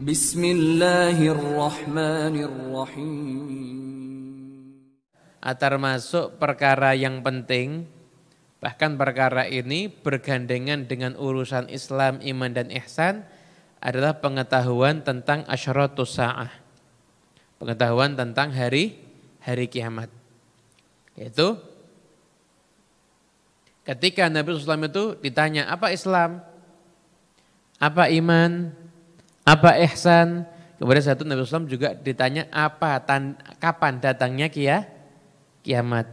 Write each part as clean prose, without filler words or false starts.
Bismillahirrahmanirrahim. Termasuk perkara yang penting, bahkan perkara ini bergandengan dengan urusan Islam, iman dan ihsan, adalah pengetahuan tentang asyratus sa'ah. Pengetahuan tentang hari kiamat. Yaitu ketika Nabi SAW itu ditanya, apa Islam? Apa iman? Apa ihsan? Kemudian satu Nabi SAW juga ditanya kapan datangnya kiamat.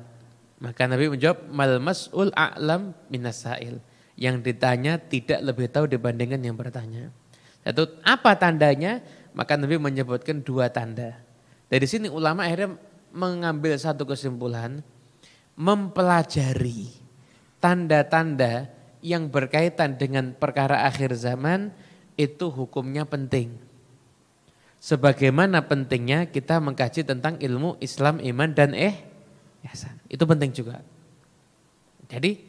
Maka Nabi menjawab, mal mas'ul a'lam minas sa'il. Yang ditanya tidak lebih tahu dibandingkan yang bertanya. Satu, apa tandanya? Maka Nabi menyebutkan dua tanda. Dari sini ulama akhirnya mengambil satu kesimpulan, mempelajari tanda-tanda yang berkaitan dengan perkara akhir zaman itu hukumnya penting. Sebagaimana pentingnya kita mengkaji tentang ilmu Islam, iman dan ihsan. Itu penting juga. Jadi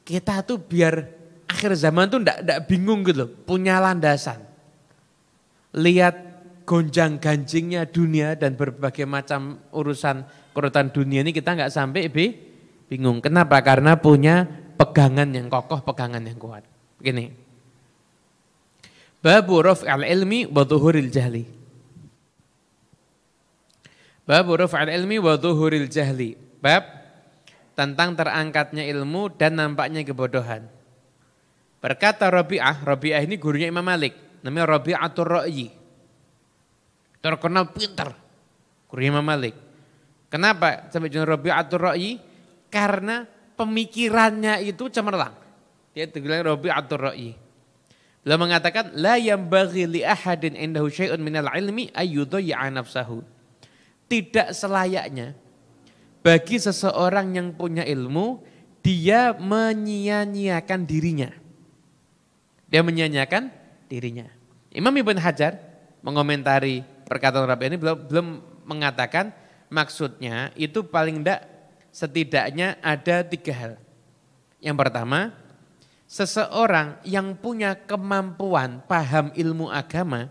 kita tuh biar akhir zaman tuh enggak bingung gitu, punya landasan. Lihat gonjang ganjingnya dunia dan berbagai macam urutan dunia ini kita enggak sampai bingung. Kenapa? Karena punya pegangan yang kokoh, pegangan yang kuat. Begini. Babu raf'al ilmi wa dhuhuril jahli. Babu raf'al ilmi wa dhuhuril jahli. Bab tentang terangkatnya ilmu dan nampaknya kebodohan. Berkata Rabi'ah ini gurunya Imam Malik, namanya Rabi'atur Ra'yi. Terkenal pintar, gurunya Imam Malik. Kenapa sampai dengan Rabi'atur Ra'yi? Karena pemikirannya itu cemerlang. Dia dibilang Rabi'atur Ra'yi. Beliau mengatakan la yambaghi li ahadin indahu syai'un minal ilmi ayyudhi'a nafsahu. Tidak selayaknya bagi seseorang yang punya ilmu dia menyia-nyiakan dirinya. Dia menyia-nyiakan dirinya. Imam Ibn Hajar mengomentari perkataan Rabi ini belum mengatakan maksudnya itu paling tidak setidaknya ada tiga hal. Yang pertama, seseorang yang punya kemampuan paham ilmu agama,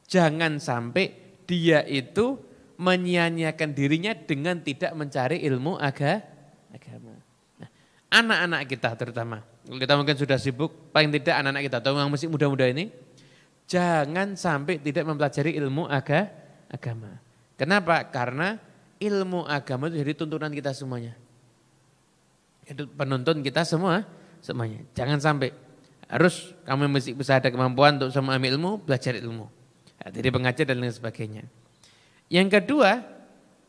jangan sampai dia itu menyia-nyiakan dirinya dengan tidak mencari ilmu agama. Nah, anak-anak kita terutama, kita mungkin sudah sibuk, paling tidak anak-anak kita atau yang masih muda-muda ini, jangan sampai tidak mempelajari ilmu agama. Kenapa? Karena ilmu agama itu jadi tuntunan kita semuanya. Itu penuntun kita semuanya. Jangan sampai harus kamu mesti bisa ada kemampuan untuk memahami ilmu, belajar ilmu. Jadi pengajar dan lain sebagainya. Yang kedua,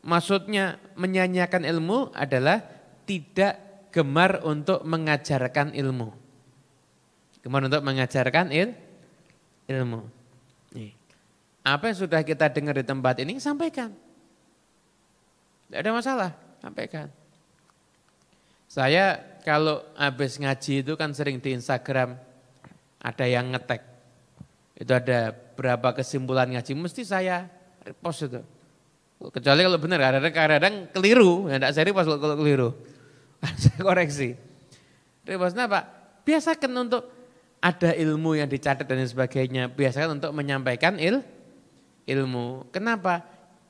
maksudnya menyanyiakan ilmu adalah tidak gemar untuk mengajarkan ilmu. Gemar untuk mengajarkan ilmu. Nih. Apa yang sudah kita dengar di tempat ini, sampaikan. Tidak ada masalah, sampaikan. Saya kalau habis ngaji itu kan sering di Instagram ada yang ngetek. Itu ada berapa kesimpulan ngaji, mesti saya post itu. Kecuali kalau benar, kadang-kadang keliru, ya enggak serius kalau keliru. Saya koreksi. Terus kenapa? Biasakan untuk ada ilmu yang dicatat dan sebagainya, biasakan untuk menyampaikan ilmu. Kenapa?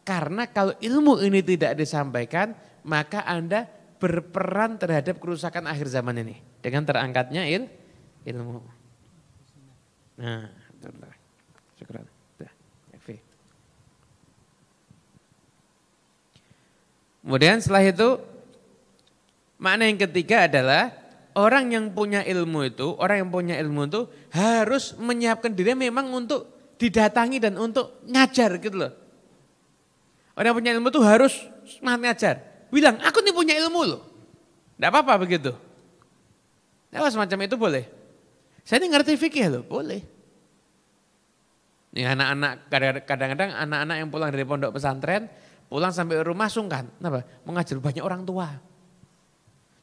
Karena kalau ilmu ini tidak disampaikan, maka Anda berperan terhadap kerusakan akhir zaman ini dengan terangkatnya ilmu. Nah, syukur. Kemudian setelah itu makna yang ketiga adalah orang yang punya ilmu itu harus menyiapkan diri memang untuk didatangi dan untuk ngajar gitu loh. Orang yang punya ilmu itu harus semangat ngajar. Bilang, aku nih punya ilmu loh. Tidak apa-apa begitu. Nah, semacam itu boleh. Saya ini ngerti fikih loh, boleh. Nih anak-anak, kadang-kadang anak-anak yang pulang dari pondok pesantren, pulang sampai rumah sungkan. Kenapa? Mengajar banyak orang tua.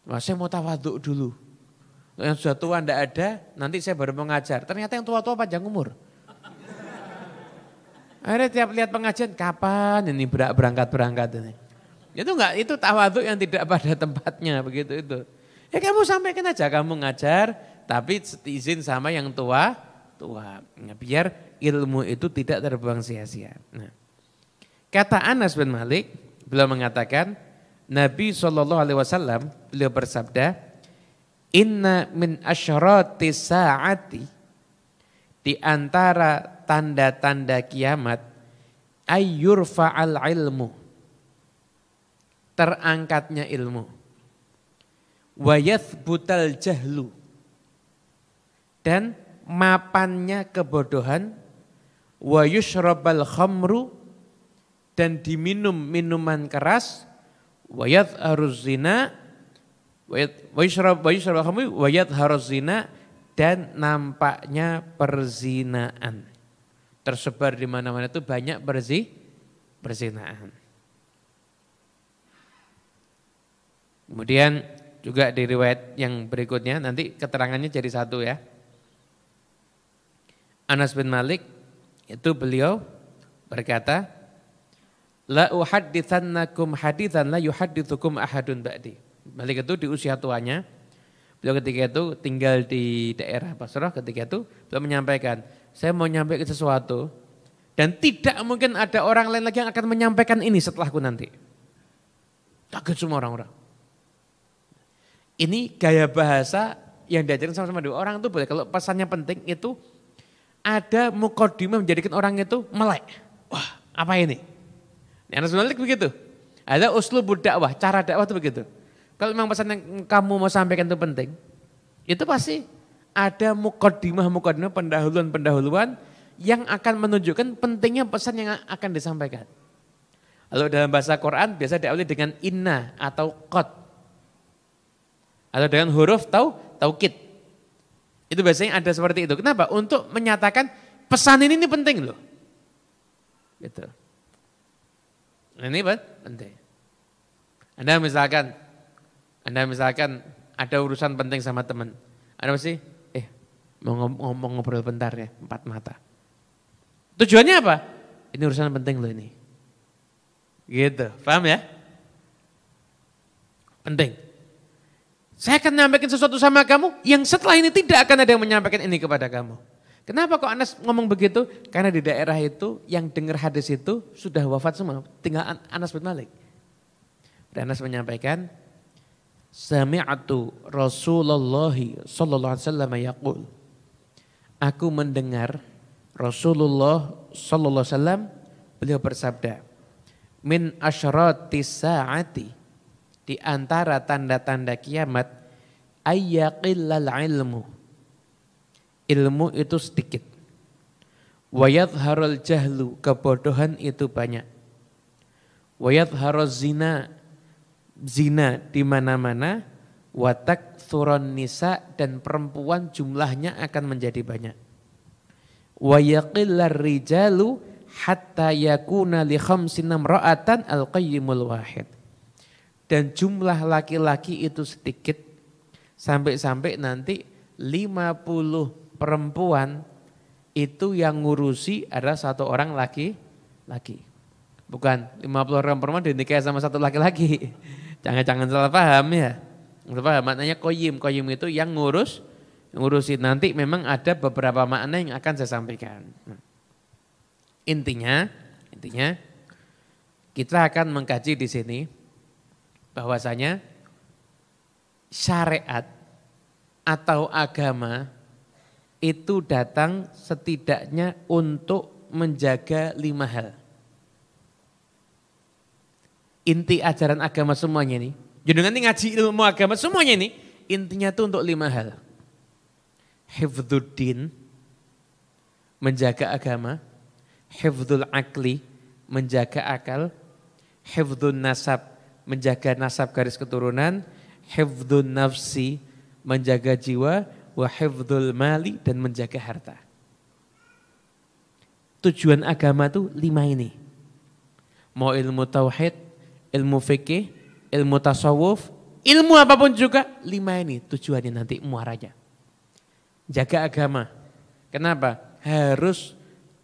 Nah, saya mau tawaduk dulu. Yang sudah tua tidak ada, nanti saya baru mengajar. Ternyata yang tua-tua panjang umur. Akhirnya tiap lihat pengajian, kapan ini berangkat ini. Itu tawaduk yang tidak pada tempatnya begitu itu. Ya kamu sampaikan aja, kamu ngajar, tapi izin sama yang tua tua. Nah, biar ilmu itu tidak terbuang sia-sia. Nah, kata Anas bin Malik, beliau mengatakan, Nabi SAW beliau bersabda, inna min asyrati sa'ati, di antara tanda-tanda kiamat, ayyurfa'al ilmu, terangkatnya ilmu, wa yathbutal jahlu, dan mapannya kebodohan, wa yushrabal khamru, dan diminum minuman keras, wa yadharuz zina, wa yushrabal khamru, wa yadharuz zina, dan nampaknya perzinaan. Tersebar di mana-mana itu banyak perzinaan. Kemudian juga di riwayat yang berikutnya, nanti keterangannya jadi satu ya. Anas bin Malik itu beliau berkata, la uhadditsannakum haditsan la yuhadditsukum ahadun ba'di. Malik itu di usia tuanya, beliau ketika itu tinggal di daerah Basrah, ketika itu beliau menyampaikan, saya mau menyampaikan sesuatu dan tidak mungkin ada orang lain lagi yang akan menyampaikan ini setelahku nanti. Kaget semua orang-orang. Ini gaya bahasa yang diajarin sama-sama dua orang itu boleh. Kalau pesannya penting itu ada muqaddimah menjadikan orang itu melek. Wah, apa ini? Anas bin Malik begitu. Ada uslubud dakwah, cara dakwah itu begitu. Kalau memang pesan yang kamu mau sampaikan itu penting, itu pasti ada muqaddimah, pendahuluan yang akan menunjukkan pentingnya pesan yang akan disampaikan. Kalau dalam bahasa Quran biasa diawali dengan inna atau qad. Atau dengan huruf taukid. Itu biasanya ada seperti itu. Kenapa? Untuk menyatakan pesan ini penting loh. Gitu. Ini penting. Anda misalkan ada urusan penting sama teman. Anda mesti, mau ngobrol bentar ya, 4 mata. Tujuannya apa? Ini urusan penting loh ini. Gitu, paham ya? Penting. Saya akan menyampaikan sesuatu sama kamu yang setelah ini tidak akan ada yang menyampaikan ini kepada kamu. Kenapa kok Anas ngomong begitu? Karena di daerah itu yang dengar hadis itu sudah wafat semua, tinggal Anas bin Malik. Dan Anas menyampaikan, sami'atu Rasulullah sallallahu alaihi wasallam yaqul. Aku mendengar Rasulullah sallallahu alaihi wasallam beliau bersabda, min asyratis saati, di antara tanda-tanda kiamat, ayyaqillal ilmu, ilmu itu sedikit. Wa yadharul jahlu, kebodohan itu banyak. Wa yadharuz zina, zina di mana-mana. Wa taktsurun nisa, dan perempuan jumlahnya akan menjadi banyak. Wa yaqillar rijalu hatta yakuna li khamsin imra'atan al-qayyimul wahid. Dan jumlah laki-laki itu sedikit sampai-sampai nanti 50 perempuan itu yang ngurusi adalah satu orang laki-laki. Bukan 50 orang perempuan dinikahi sama satu laki-laki. Jangan salah paham ya. Salah paham, maknanya qayyim itu yang ngurusin. Nanti memang ada beberapa makna yang akan saya sampaikan. Intinya kita akan mengkaji di sini bahwasanya syariat atau agama itu datang setidaknya untuk menjaga 5 hal. Inti ajaran agama semuanya ini, jenengan ngaji ilmu agama semuanya ini, intinya itu untuk 5 hal. Hifdzuddin, menjaga agama. Hifdzul akli, menjaga akal. Hifdzun nasab, menjaga nasab garis keturunan. Hifdzun nafsi, menjaga jiwa. Wa hifdzul mali, dan menjaga harta. Tujuan agama itu 5 ini. Mau ilmu tauhid, ilmu fikih, ilmu tasawuf, ilmu apapun juga, 5 ini tujuannya nanti muaranya. Jaga agama. Kenapa? Harus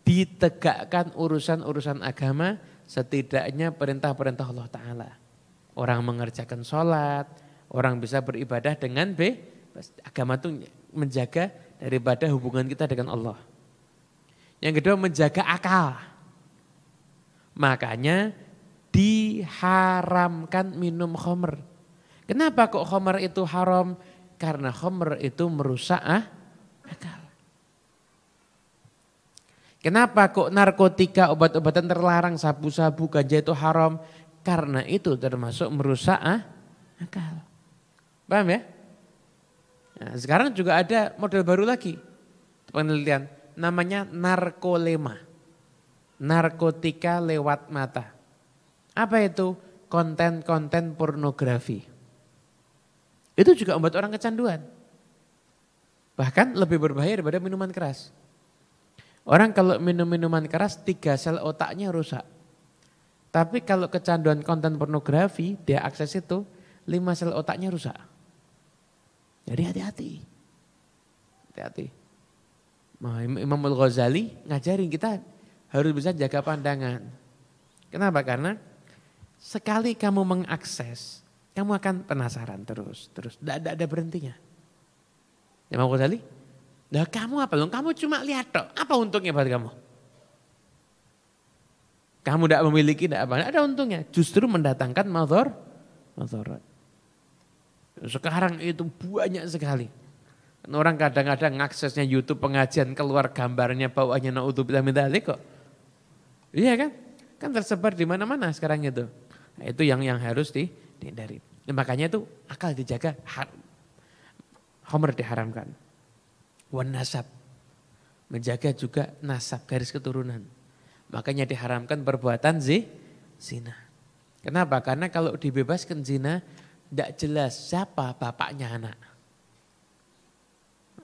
ditegakkan urusan-urusan agama, setidaknya perintah-perintah Allah Ta'ala. Orang mengerjakan sholat, orang bisa beribadah dengan agama itu menjaga daripada hubungan kita dengan Allah. Yang kedua menjaga akal. Makanya diharamkan minum khamr. Kenapa kok khamr itu haram? Karena khamr itu merusak akal. Kenapa kok narkotika, obat-obatan terlarang, sabu-sabu, ganja itu haram? Karena itu termasuk merusak akal. Paham ya? Nah, sekarang juga ada model baru lagi. Penelitian namanya narkolema. Narkotika lewat mata. Apa itu? Konten-konten pornografi. Itu juga membuat orang kecanduan. Bahkan lebih berbahaya daripada minuman keras. Orang kalau minum minuman keras 3 sel otaknya rusak. Tapi kalau kecanduan konten pornografi, dia akses itu 5 sel otaknya rusak. Jadi hati-hati. Hati-hati. Nah, Imam Al-Ghazali ngajarin kita harus bisa jaga pandangan. Kenapa? Karena sekali kamu mengakses, kamu akan penasaran terus. Tidak ada berhentinya. Imam Al-Ghazali, nah kamu apa loh? Kamu cuma lihat toh. Apa untungnya buat kamu? Kamu tidak memiliki, tidak apa? Ada untungnya. Justru mendatangkan madharat. Sekarang itu banyak sekali. Orang kadang-kadang aksesnya YouTube pengajian keluar gambarnya bawahnya naudzubillah min dzalik kok. Iya kan? Kan tersebar di mana-mana sekarang itu. Nah, itu yang harus dihindari. Nah, makanya itu akal dijaga, khamr diharamkan. Wan nasab, menjaga juga nasab garis keturunan. Makanya diharamkan perbuatan zina. Kenapa? Karena kalau dibebaskan zina, tidak jelas siapa bapaknya anak.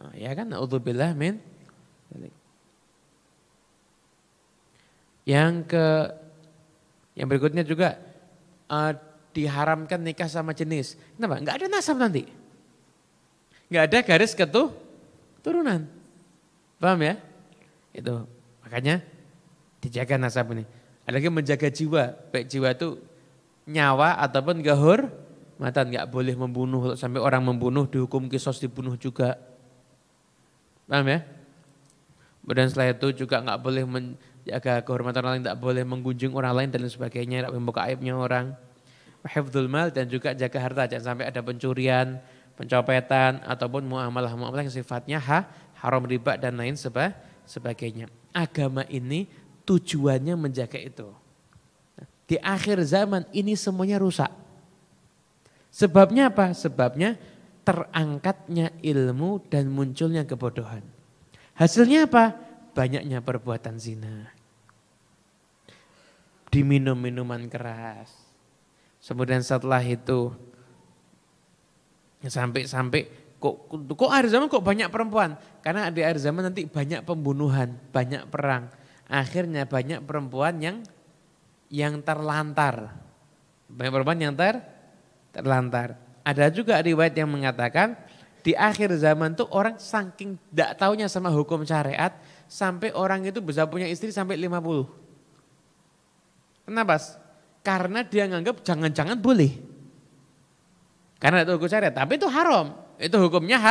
Nah, ya kan? Naudzubillah min dzalik. Yang berikutnya juga diharamkan nikah sama jenis. Kenapa? Enggak ada nasab nanti. Enggak ada garis keturunan. Paham ya? Itu. Makanya dijaga nasab ini. Ada lagi menjaga jiwa. Baik jiwa itu nyawa ataupun kehormatan. Enggak boleh membunuh. Sampai orang membunuh dihukum qisas, dibunuh juga. Paham ya? Kemudian setelah itu juga enggak boleh menjaga kehormatan orang lain, enggak boleh menggunjing orang lain dan sebagainya, enggak membuka aibnya orang. Hifdzul mal, dan juga jaga harta, jangan sampai ada pencurian, pencopetan ataupun muamalah-muamalah yang sifatnya haram, riba dan lain sebagainya. Agama ini tujuannya menjaga itu. Di akhir zaman ini semuanya rusak. Sebabnya apa? Sebabnya terangkatnya ilmu dan munculnya kebodohan. Hasilnya apa? Banyaknya perbuatan zina. Diminum minuman keras. Kemudian setelah itu sampai kok akhir zaman kok banyak perempuan? Karena di akhir zaman nanti banyak pembunuhan, banyak perang. Akhirnya banyak perempuan yang terlantar. Banyak perempuan yang terlantar. Ada juga riwayat yang mengatakan di akhir zaman tuh orang saking tidak taunya sama hukum syariat sampai orang itu bisa punya istri sampai 50. Kenapa? Karena dia nganggap jangan-jangan boleh. Karena itu hukum syariat, tapi itu haram. Itu hukumnya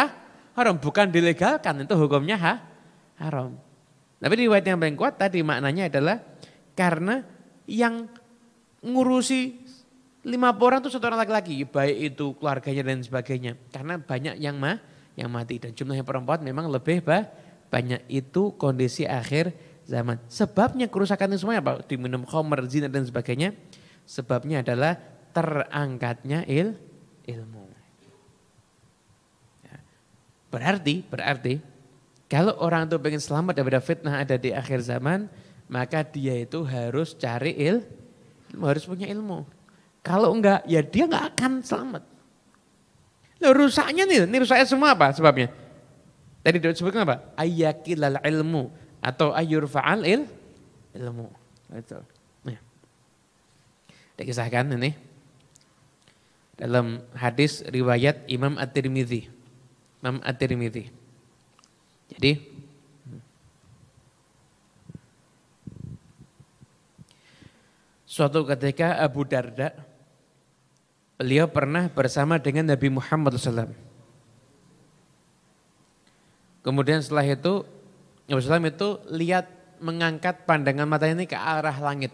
haram, bukan dilegalkan, itu hukumnya haram. Tapi riwayat yang paling kuat tadi maknanya adalah karena yang ngurusi 50 orang itu 1 orang laki-laki, baik itu keluarganya dan sebagainya. Karena banyak yang mati dan jumlahnya perempuan memang lebih banyak. Itu kondisi akhir zaman. Sebabnya kerusakan itu semuanya apa? Diminum khamr, zina dan sebagainya. Sebabnya adalah terangkatnya ilmu. Ya. Berarti kalau orang itu pengen selamat daripada fitnah ada di akhir zaman, maka dia itu harus cari ilmu, harus punya ilmu. Kalau enggak, ya dia enggak akan selamat. Loh, rusaknya nih, ini rusaknya semua apa sebabnya? Tadi disebutkan apa? Ayyakilal ilmu atau ayyurfa'al ilmu. Betul. Nah. Dikisahkan ini dalam hadis riwayat Imam At-Tirmidzi. Jadi suatu ketika Abu Darda, beliau pernah bersama dengan Nabi Muhammad SAW. Kemudian setelah itu Nabi SAW itu lihat mengangkat pandangan matanya ini ke arah langit.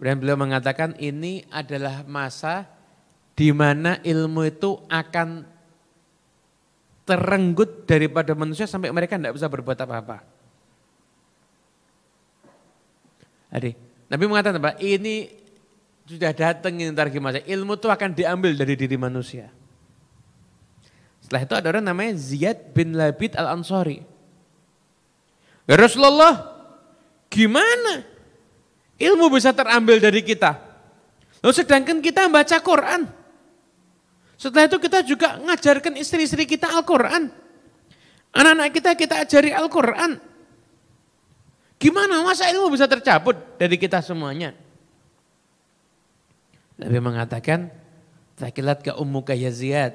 Dan beliau mengatakan ini adalah masa di mana ilmu itu akan terenggut daripada manusia sampai mereka tidak bisa berbuat apa-apa. Adik, Nabi mengatakan apa? Ini sudah datang ini ntar gimana? Ilmu itu akan diambil dari diri manusia. Setelah itu ada orang namanya Ziyad bin Labid al-Ansari. Ya Rasulullah, gimana ilmu bisa terambil dari kita? Lalu sedangkan kita baca Quran. Setelah itu kita juga ngajarkan istri-istri kita Al-Quran. Anak-anak kita ajari Al-Quran. Gimana masa ilmu bisa tercabut dari kita semuanya? Nabi mengatakan, takilat ke ummuka ya Ziyad.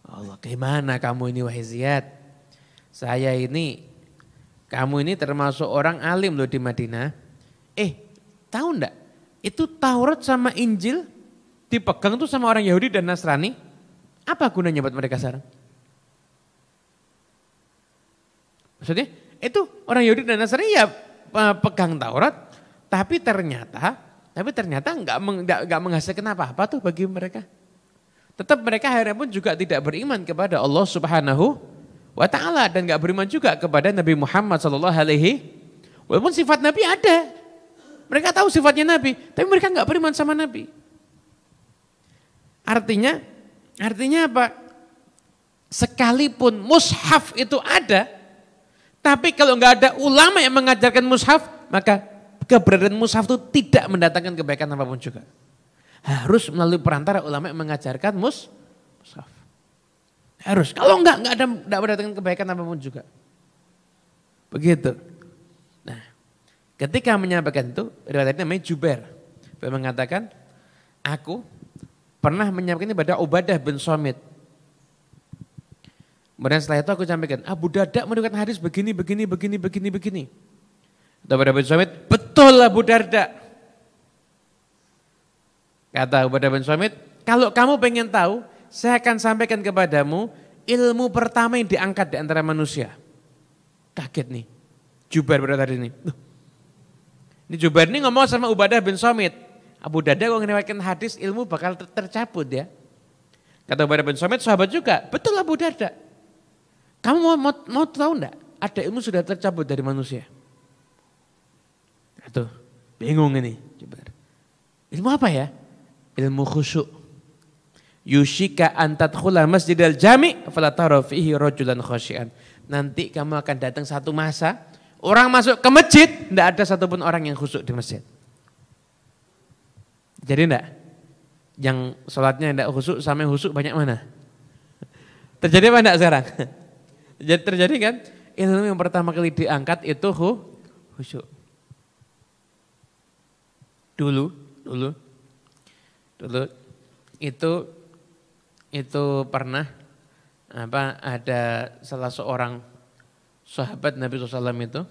Allah, gimana kamu ini wahai Ziyad? Kamu ini termasuk orang alim loh di Madinah. Tahu enggak? Itu Taurat sama Injil dipegang tuh sama orang Yahudi dan Nasrani. Apa gunanya buat mereka sekarang? Maksudnya itu orang Yahudi dan Nasrani ya pegang Taurat, tapi ternyata enggak menghasilkan apa-apa tuh bagi mereka. Tetap mereka akhirnya pun juga tidak beriman kepada Allah Subhanahu wa ta'ala dan enggak beriman juga kepada Nabi Muhammad sallallahu alaihi. Walaupun sifat Nabi ada. Mereka tahu sifatnya Nabi, tapi mereka enggak beriman sama Nabi. Artinya apa? Sekalipun mushaf itu ada, tapi kalau enggak ada ulama yang mengajarkan mushaf, maka keberadaan mushaf itu tidak mendatangkan kebaikan apapun juga. Harus melalui perantara ulama yang mengajarkan mushaf. Harus. Kalau enggak mendatangkan kebaikan apapun juga. Begitu. Nah, ketika menyampaikan itu, riwayat namanya Jubair. Beliau mengatakan, aku pernah menyampaikan ini pada Ubadah bin Samit. Kemudian setelah itu aku sampaikan, Abu Darda meriwayatkan hadis begini. Kata Ubadah bin Samit, betul Abu Darda. Kata Ubadah bin Samit, kalau kamu pengen tahu, saya akan sampaikan kepadamu ilmu pertama yang diangkat di antara manusia. Kaget nih, Jubair berkata ini. Ini Jubair ini ngomong sama Ubadah bin Samit. Abu Darda kalau ngeriwayatkan hadis ilmu bakal tercabut ya. Kata Ubadah bin Samit, sahabat juga, betul Abu Darda. Kamu mau tahu enggak? Ada ilmu sudah tercabut dari manusia. Tuh, bingung ini Jubair. Ilmu apa ya? Ilmu khusyuk. Yushika an tadkhula masjidal jami' fala tara fihi rajulan khasyian. Nanti kamu akan datang satu masa, orang masuk ke masjid, enggak ada satupun orang yang khusyuk di masjid. Jadi enggak? Yang sholatnya enggak khusyuk sama yang khusyuk banyak mana? Terjadi apa enggak sekarang? Terjadi kan? Ilmu yang pertama kali diangkat itu khusyuk. Dulu itu pernah ada salah seorang sahabat Nabi SAW itu,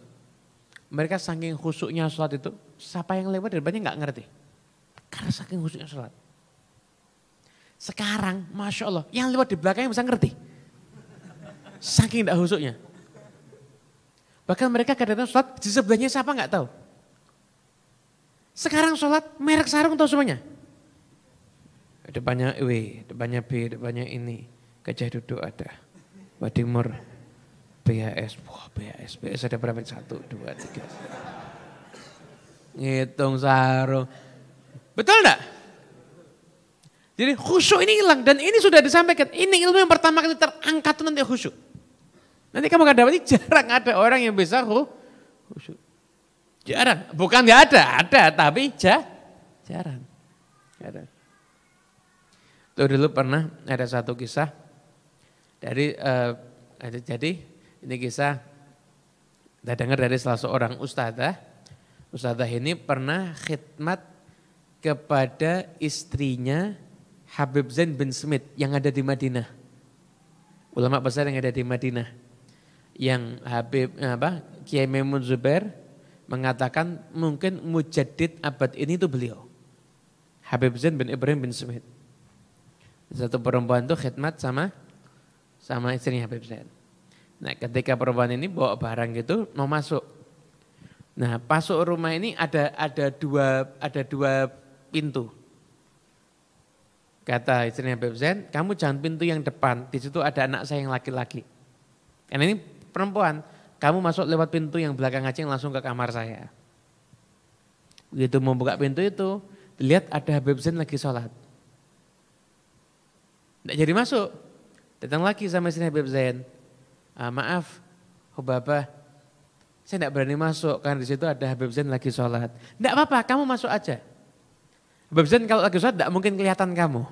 mereka saking khusyuknya sholat itu, siapa yang lewat depannya nggak ngerti, karena saking khusyuknya sholat. Sekarang, masya Allah, yang lewat di belakangnya bisa ngerti, saking tidak khusyuknya. Bahkan mereka kadang-kadang sholat di sebelahnya siapa nggak tahu. Sekarang sholat merek sarung tahu semuanya. Depannya W, depannya B, depannya ini. Gajah duduk ada. Wadimur, BHS. Wah BHS ada berapa? 1, 2, 3. Ngitung sarung. Betul enggak? Jadi khusyuk ini hilang dan ini sudah disampaikan. Ini ilmu yang pertama kali terangkat itu nanti khusyuk. Nanti kamu akan dapati jarang ada orang yang bisa khusyuk. Jarang, bukan nggak ada tapi jarang. Tuh dulu pernah ada satu kisah jadi ini kisah saya dengar dari salah seorang ustadzah. Ustadzah ini pernah khidmat kepada istrinya Habib Zain bin Smith yang ada di Madinah. Ulama besar yang ada di Madinah. Yang Kiai Maimun Zubair mengatakan mungkin mujaddid abad ini itu beliau. Habib Zain bin Ibrahim bin Smith. Satu perempuan itu khidmat sama sama istrinya Habib Zain. Nah ketika perempuan ini bawa barang gitu mau masuk. Nah masuk rumah ini ada dua pintu. Kata istrinya Habib Zain, kamu jangan pintu yang depan, di situ ada anak saya yang laki-laki. Karena ini perempuan, kamu masuk lewat pintu yang belakang aja yang langsung ke kamar saya. Begitu mau buka pintu itu, lihat ada Habib Zain lagi sholat. Tidak jadi masuk. Datang lagi sama istrinya Habib Zain. Maaf, Hubabah, saya tidak berani masuk karena di situ ada Habib Zain lagi sholat. Tidak apa-apa, kamu masuk aja. Habib Zain kalau lagi sholat tidak mungkin kelihatan kamu.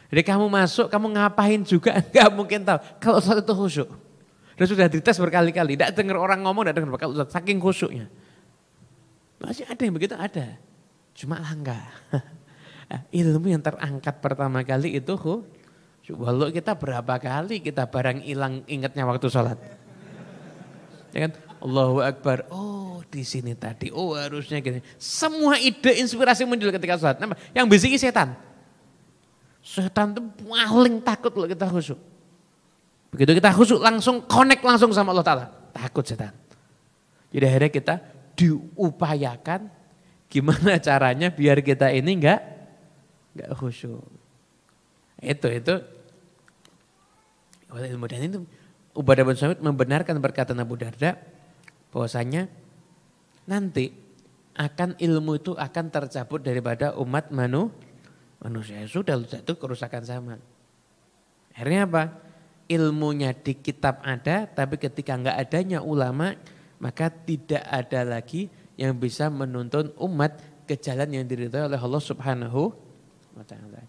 Jadi kamu masuk, kamu ngapain juga nggak mungkin tahu. Kalau sholat itu khusyuk. Dan sudah dites berkali-kali, tidak dengar orang ngomong, tidak dengar kalau saking khusyuknya. Masih ada yang begitu, ada. Cuma langka. Ilmu yang terangkat pertama kali itu walau kita berapa kali kita barang hilang ingatnya waktu sholat. Ya kan? Allahu Akbar, oh di sini tadi, oh harusnya gini. Semua ide inspirasi muncul ketika sholat. Nah, yang bisiki setan. Setan itu paling takut kalau kita khusyuk. Begitu kita khusyuk langsung connect langsung sama Allah Ta'ala. Takut setan. Jadi akhirnya kita diupayakan gimana caranya biar kita ini enggak khusyuk. Itu ilmu dan itu Ubadah bin Samit membenarkan perkataan Abu Darda bahwasanya nanti ilmu itu akan tercabut daripada umat manusia. Sudah itu kerusakan zaman. Akhirnya apa? Ilmunya di kitab ada, tapi ketika enggak adanya ulama, maka tidak ada lagi yang bisa menuntun umat ke jalan yang diridhoi oleh Allah Subhanahu wa taala.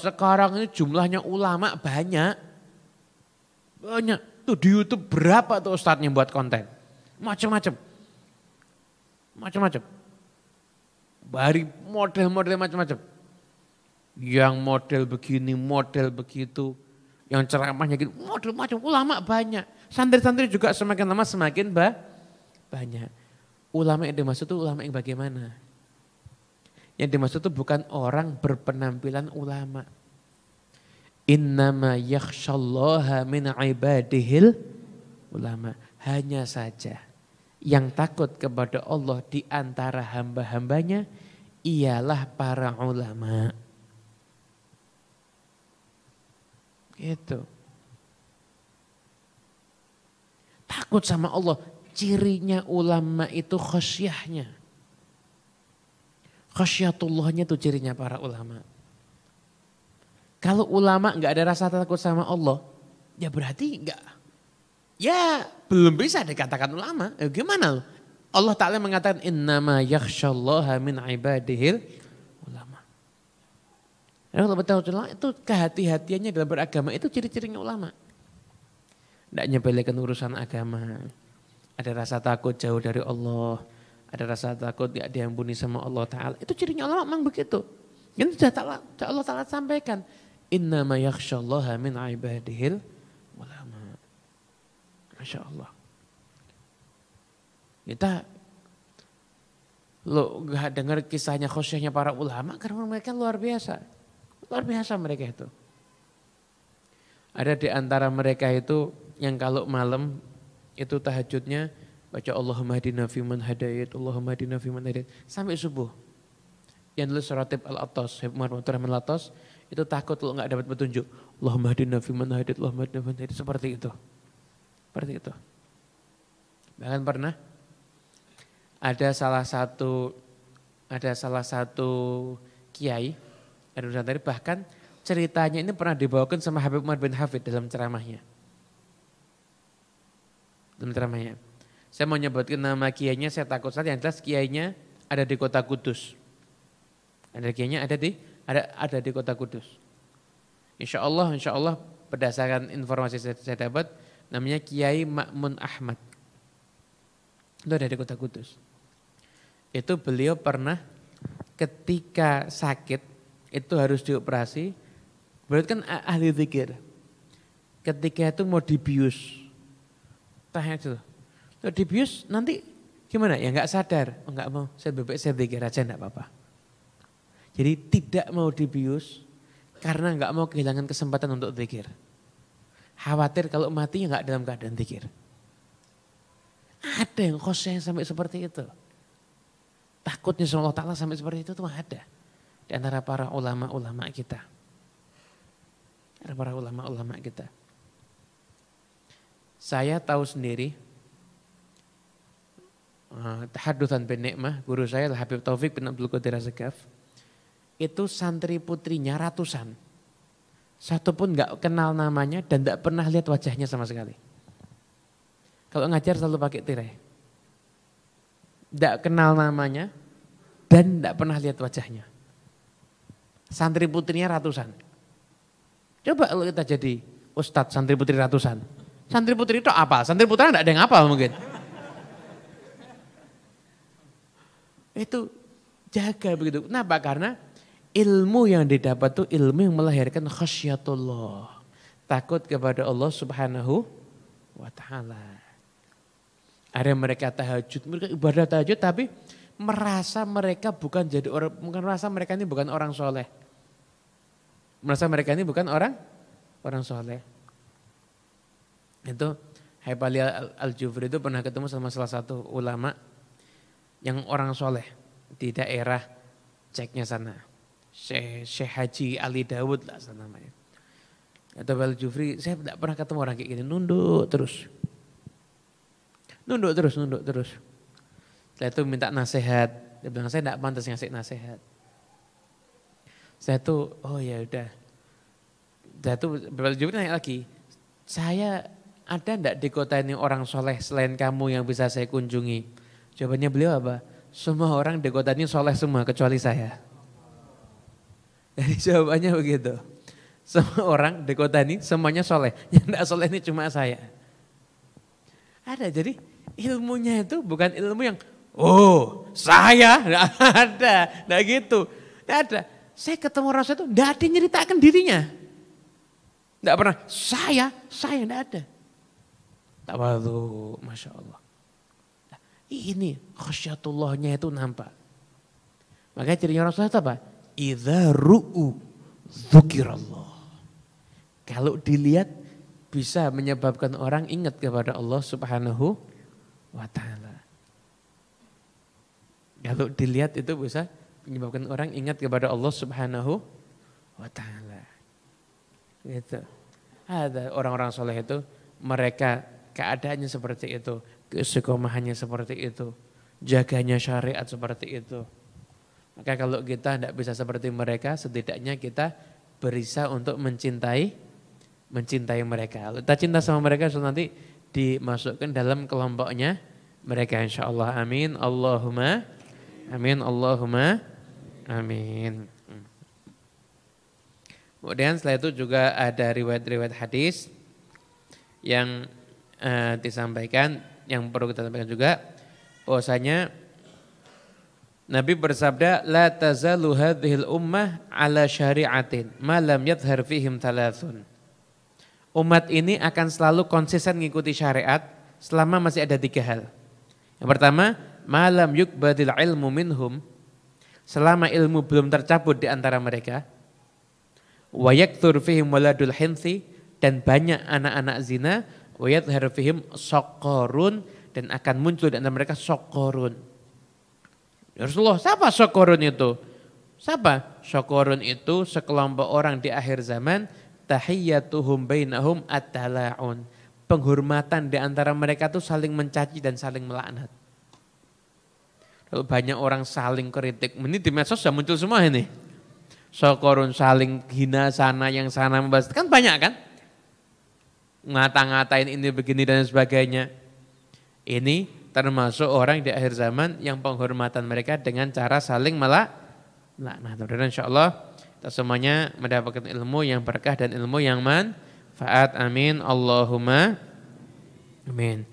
Sekarang ini jumlahnya ulama banyak. Banyak. Tuh di YouTube berapa tuh ustadznya buat konten? Macam-macam. Dari model-model macam-macam. Yang model begini, model begitu. Yang ceramahnya gitu, model macam ulama banyak. Santri-santri juga semakin lama semakin banyak. Ulama yang dimaksud itu ulama yang bagaimana? Yang dimaksud itu bukan orang berpenampilan ulama. Innama yakhshallaha min ibadihil ulama. Hanya saja yang takut kepada Allah di antara hamba-hambanya ialah para ulama. Gitu. Takut sama Allah. Cirinya ulama itu khasyahnya. Khasyatullahnya itu cirinya para ulama. Kalau ulama enggak ada rasa takut sama Allah, ya berarti enggak. Ya belum bisa dikatakan ulama. Gimana? Allah Ta'ala mengatakan innama yakhshallaha min ibadihil ulama. Kalau betul itu kehati-hatiannya dalam beragama itu ciri-cirinya ulama. Tidak nyepelekan urusan agama. Ada rasa takut jauh dari Allah. Ada rasa takut tidak diampuni sama Allah Ta'ala. Itu cirinya ulama memang begitu. Ini sudah Allah Ta'ala sampaikan. Innama yakhshallaha min ibadihil ulama. Masya Allah. Kita gak dengar kisahnya khusyahnya para ulama karena mereka luar biasa. Luar biasa mereka itu. Ada di antara mereka itu yang kalau malam itu tahajudnya baca Allahumma hadina fiman hadayat, Allahumma hadina fiman hadayat sampai subuh. Yang nulis Ratib Al-Attas, Muhammad Rahman Al-Attas itu takut kalau enggak dapat petunjuk. Allahumma hadina fiman hadayat, Allahumma hadina fiman hadayat seperti itu. Seperti itu. Bahkan pernah ada salah satu kiai tadi bahkan ceritanya ini pernah dibawakan sama Habib Umar bin Hafid dalam ceramahnya. Saya mau nyebutkan nama kiainya, saya takut saat yang jelas kiainya ada di kota Kudus. Kiainya ada di kota Kudus. Insya Allah berdasarkan informasi saya dapat namanya Kiai Ma'mun Ahmad. Itu ada di kota Kudus. Itu beliau pernah ketika sakit itu harus dioperasi. Berarti kan ahli zikir. Ketika itu mau dibius. Tanya itu. Kalau dibius nanti gimana? Ya enggak sadar. Oh, enggak mau, saya zikir aja enggak apa-apa. Jadi tidak mau dibius Karena nggak mau kehilangan kesempatan untuk zikir. Khawatir kalau mati nggak dalam keadaan zikir. Ada yang khosnya sampai seperti itu. Takutnya sama Allah Ta'ala sampai seperti itu tuh ada. Di antara para ulama-ulama kita. Para ulama-ulama kita. Saya tahu sendiri, tahadutsan bin Nikmah, guru saya Habib Taufik bin Abdul Qadir Az-Zakaf, itu santri putrinya ratusan. Satu pun gak kenal namanya dan gak pernah lihat wajahnya sama sekali. Kalau ngajar selalu pakai tirai. Gak kenal namanya dan gak pernah lihat wajahnya. Santri putrinya ratusan. Coba kalau kita jadi ustadz santri putri ratusan. Santri putri itu apa? Santri putra gak ada yang hafal mungkin. Itu jaga begitu. Kenapa? Karena ilmu yang didapat itu ilmu yang melahirkan khasyatullah. Takut kepada Allah Subhanahu wa ta'ala. Ada mereka tahajud, mereka ibadah tahajud tapi merasa mereka bukan jadi orang, merasa mereka ini bukan orang soleh. Merasa mereka ini bukan orang soleh. Itu Haibali Al-Jufri itu pernah ketemu sama salah satu ulama yang orang soleh di daerah Ceknya sana. Syekh Haji Ali Dawud lah namanya. Kata Al-Jufri, saya tidak pernah ketemu orang kayak gini, nunduk terus. Nunduk terus. Setelah itu minta nasihat. Dia bilang, saya tidak pantas ngasih nasihat. Saya tuh, oh ya udah. Saya tuh Al-Jufri nanya lagi, saya ada enggak di kota ini orang soleh selain kamu yang bisa saya kunjungi? Jawabannya beliau apa? Semua orang di kota ini soleh semua kecuali saya. Jadi jawabannya begitu. Semua orang di kota ini semuanya soleh. Yang enggak soleh ini cuma saya. Ada, jadi ilmunya itu bukan ilmu yang, oh saya, enggak ada. Enggak gitu. Enggak ada. Saya ketemu orang itu enggak ada yang nyeritakan dirinya. Enggak pernah, saya enggak ada. Tawadhu, Masya Allah. Nah, ini khasyatullahnya itu nampak. Makanya cirinya Rasulullah itu apa? Idza ru'u dzukirallah. Kalau dilihat bisa menyebabkan orang ingat kepada Allah Subhanahu wa ta'ala. Kalau dilihat itu bisa menyebabkan orang ingat kepada Allah Subhanahu wa ta'ala. Gitu. Ada orang-orang soleh itu mereka keadaannya seperti itu, keistiqomahannya seperti itu, jaganya syariat seperti itu. Maka kalau kita tidak bisa seperti mereka, setidaknya kita berusaha untuk mencintai mereka. Kalau kita cinta sama mereka, so nanti dimasukkan dalam kelompoknya mereka insyaAllah. Amin. Allahumma amin. Allahumma amin. Kemudian setelah itu juga ada riwayat-riwayat hadis yang disampaikan, yang perlu kita sampaikan juga, bahwasanya Nabi bersabda, la tazalu hadhil ummah ala syari'atin ma lam yadhhar fihim thalathun. Umat ini akan selalu konsisten mengikuti syariat selama masih ada 3 hal. Yang pertama, ma lam yukbadil ilmu minhum, selama ilmu belum tercabut di antara mereka. Wa yakthur fihim waladul hinsi, dan banyak anak-anak zina. Wa yadhhar fihim sokorun, dan akan muncul di antara mereka sokorun. Ya Rasulullah, siapa sokorun itu? Siapa? Sokorun itu sekelompok orang di akhir zaman, tahiyyatuhum bainahum at-tala'un. Penghormatan di antara mereka itu saling mencaci dan saling melaknat. Kalau banyak orang saling kritik, ini di medsos sudah muncul semua ini. Sokorun saling hina sana, yang sana membahas, kan banyak kan? Ngata-ngatain ini begini dan sebagainya. Ini termasuk orang di akhir zaman yang penghormatan mereka dengan cara saling melaknat. Dan insyaallah kita semuanya mendapatkan ilmu yang berkah dan ilmu yang manfaat. Amin. Allahumma amin.